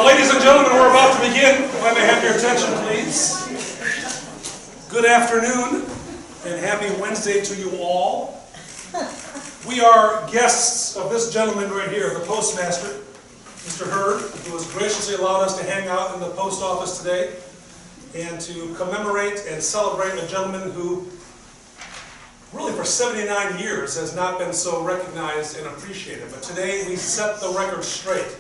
Ladies and gentlemen, we're about to begin. If I may have your attention, please. Good afternoon, and happy Wednesday to you all. We are guests of this gentleman right here, the postmaster, Mr. Hurd, who has graciously allowed us to hang out in the post office today and to commemorate and celebrate a gentleman who really for 79 years has not been so recognized and appreciated. But today we set the record straight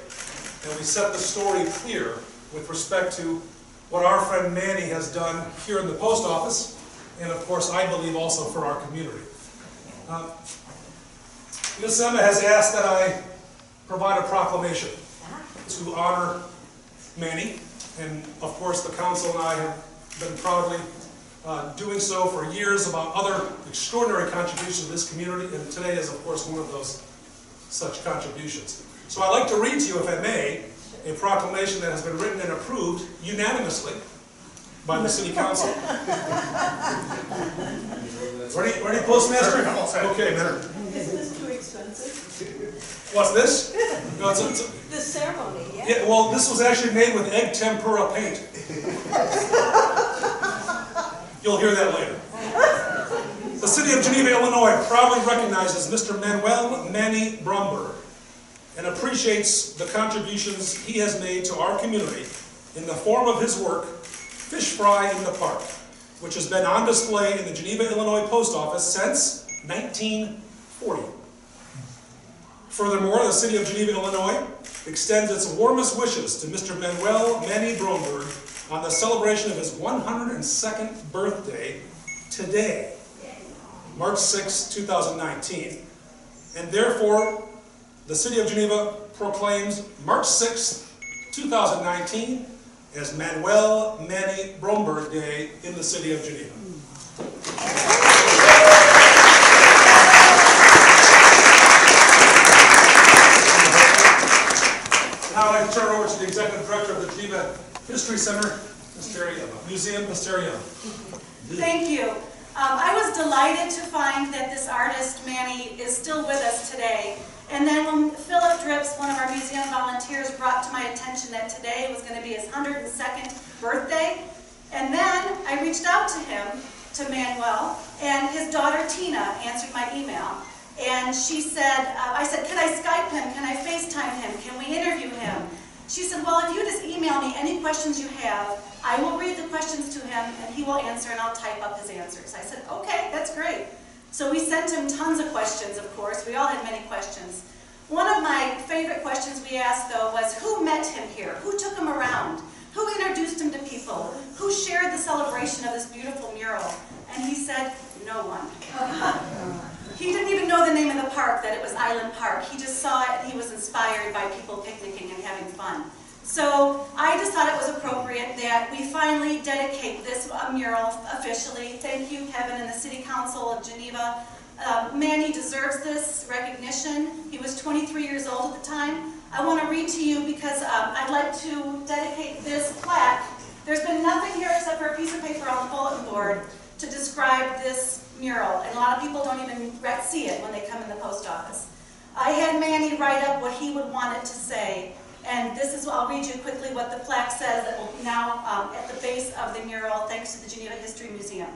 and we set the story clear with respect to what our friend Manny has done here in the post office, and of course I believe also for our community. Ms. Emma has asked that I provide a proclamation to honor Manny, and of course the council and I have been proudly doing so for years about other extraordinary contributions to this community, and today is of course one of those such contributions. So I'd like to read to you, if I may, a proclamation that has been written and approved unanimously by the City Council. Ready, Postmaster? Okay, man. Isn't this too expensive? What's this? No, The ceremony, yeah? Yeah, well, this was actually made with egg tempura paint. You'll hear that later. The City of Geneva, Illinois proudly recognizes Mr. Manuel Manny Bromberg and appreciates the contributions he has made to our community in the form of his work, Fish Fry in the Park, which has been on display in the Geneva, Illinois Post Office since 1940. Furthermore, the City of Geneva, Illinois extends its warmest wishes to Mr. Manuel Manny Bromberg on the celebration of his 102nd birthday today, March 6, 2019. And therefore, the City of Geneva proclaims March 6, 2019 as Manuel Manny Bromberg Day in the City of Geneva. Now I'd like to turn it over to the Executive Director of the Geneva History Center, Museum, Ms. Terry Young. Thank you. I was delighted to find that this artist, Manny, is still with us today. And then when Philip Drips, one of our museum volunteers, brought to my attention that today was going to be his 102nd birthday, and then I reached out to him, to Manuel, and his daughter Tina answered my email. And she said, I said, can I Skype him? Can I FaceTime him? Can we interview him? She said, well, if you just email me any questions you have, I will read the questions to him and he will answer and I'll type up his answers. I said, okay, that's great. So we sent him tons of questions, of course. We all had many questions. One of my favorite questions we asked, though, was who met him here? Who took him around? Who introduced him to people? Who shared the celebration of this beautiful mural? And he said, no one. He didn't even know the name of the park, that it was Island Park. He just saw it and he was inspired by people picnicking and having fun. So I just thought it was appropriate that we finally dedicate this mural officially. Thank you, Kevin, and the City Council of Geneva. Manny deserves this recognition. He was 23 years old at the time. I want to read to you because I'd like to dedicate this plaque. There's been nothing here except for a piece of paper on the bulletin board to describe this mural, and a lot of people don't even see it when they come in the post office. I had Manny write up what he would want it to say, and this is, I'll read you quickly what the plaque says that will be now at the base of the mural, thanks to the Geneva History Museum.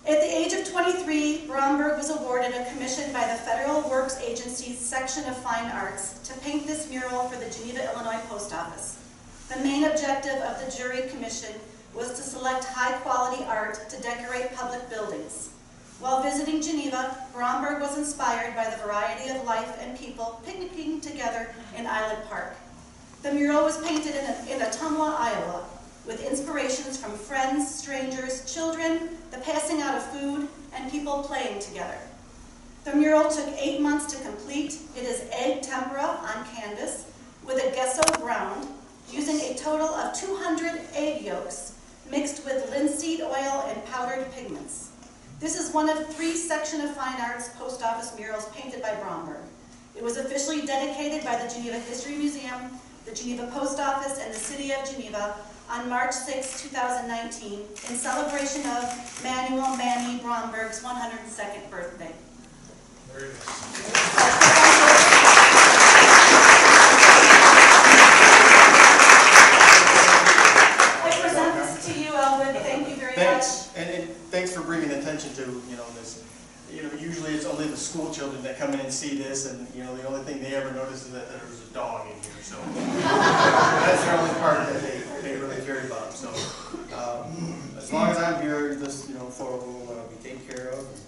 At the age of 23, Bromberg was awarded a commission by the Federal Works Agency's Section of Fine Arts to paint this mural for the Geneva, Illinois Post Office. The main objective of the jury commission was to select high-quality art to decorate public buildings. While visiting Geneva, Bromberg was inspired by the variety of life and people picnicking together in Island Park. The mural was painted in Ottumwa, Iowa, with inspirations from friends, strangers, children, the passing out of food, and people playing together. The mural took 8 months to complete. It is egg tempera on canvas with a gesso ground, using a total of 200 egg yolks mixed with linseed oil and powdered pigments. This is one of 3 Section of Fine Arts post office murals painted by Bromberg. It was officially dedicated by the Geneva History Museum, the Geneva Post Office, and the City of Geneva on March 6, 2019, in celebration of Manuel Manny Bromberg's 102nd birthday. Very nice. for bringing attention to, you know, this. You know, usually it's only the school children that come in and see this, and, you know, the only thing they ever notice is that there's a dog in here, so. That's the only part that they really care about, so. As long as I'm here, this, you know, photo will be taken care of, and,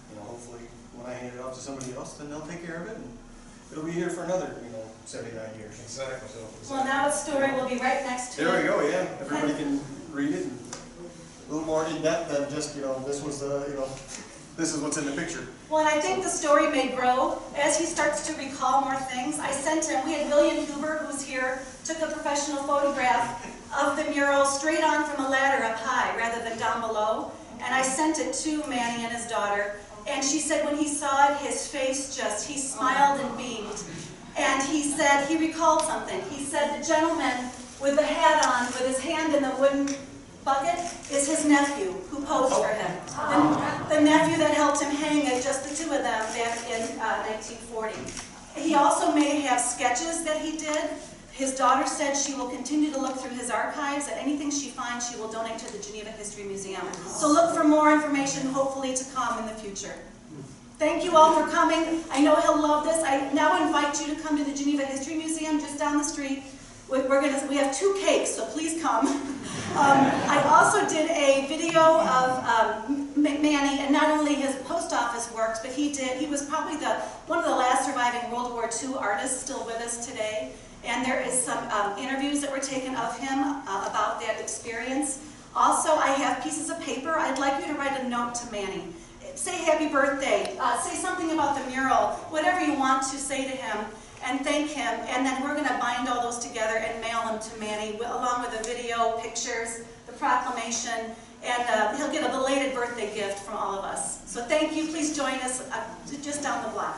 you know, hopefully when I hand it off to somebody else, then they'll take care of it, and it'll be here for another, you know, 79 years. Exactly. Well, now the story will be right next to it. There we go, yeah, everybody can read it, and a little more in depth than just, you know, this was the, you know, this is what's in the picture. Well, and I think the story may grow as he starts to recall more things. I sent him, we had William Huber, who's here, took a professional photograph of the mural straight on from a ladder up high rather than down below. And I sent it to Manny and his daughter. And she said when he saw it, his face just, he smiled and beamed. And he said, he recalled something. He said the gentleman with the hat on, with his hand in the wooden bucket, is his nephew who posed for him. The nephew that helped him hang it, just the two of them, back in 1940. He also may have sketches that he did. His daughter said she will continue to look through his archives, and anything she finds she will donate to the Geneva History Museum. So look for more information, hopefully to come in the future. Thank you all for coming. I know he'll love this. I now invite you to come to the Geneva History Museum just down the street. We have 2 cakes, so please come. I also did a video of Manny, and not only his post office works, but he was probably one of the last surviving World War II artists still with us today. And there is some interviews that were taken of him about that experience. Also, I have pieces of paper. I'd like you to write a note to Manny. Say happy birthday, say something about the mural, whatever you want to say to him, and thank him. And then we're going to bind all those together and mail them to Manny, along with the video, pictures, the proclamation, and he'll get a belated birthday gift from all of us. So thank you. Please join us just down the block.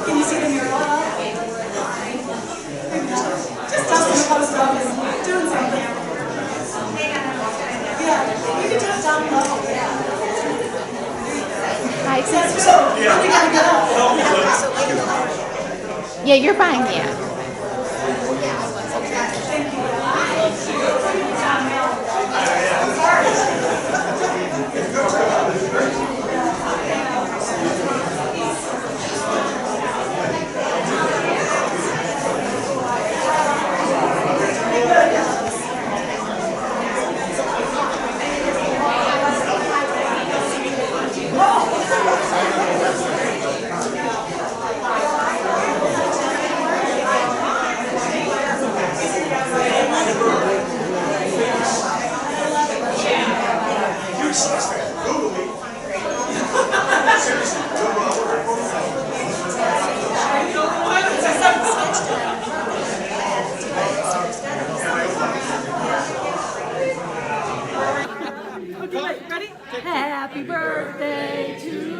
Can you see the mural at all? Just tell them the post office. Doing something. Yeah, you can just tell them. Hi, So, we gotta get up. yeah, you're fine, yeah. Happy birthday to you. Happy birthday to you.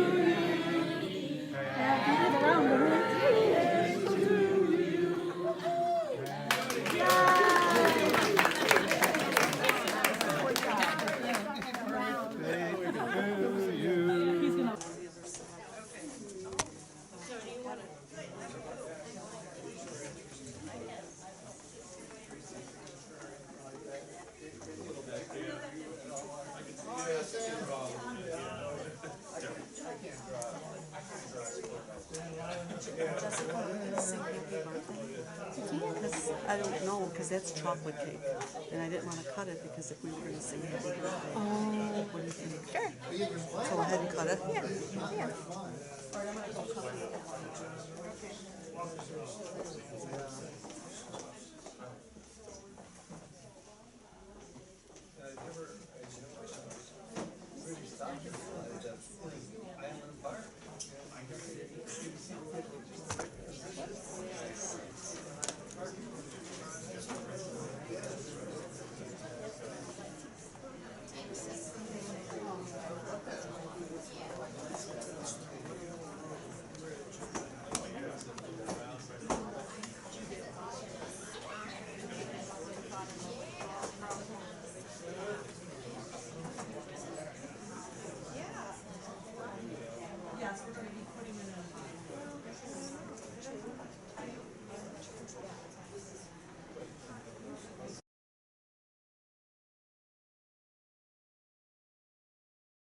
I don't know, because that's chocolate cake, and I didn't want to cut it because if we were going to sing happy birthday, what do you think? Sure. So go ahead and cut it. Yeah.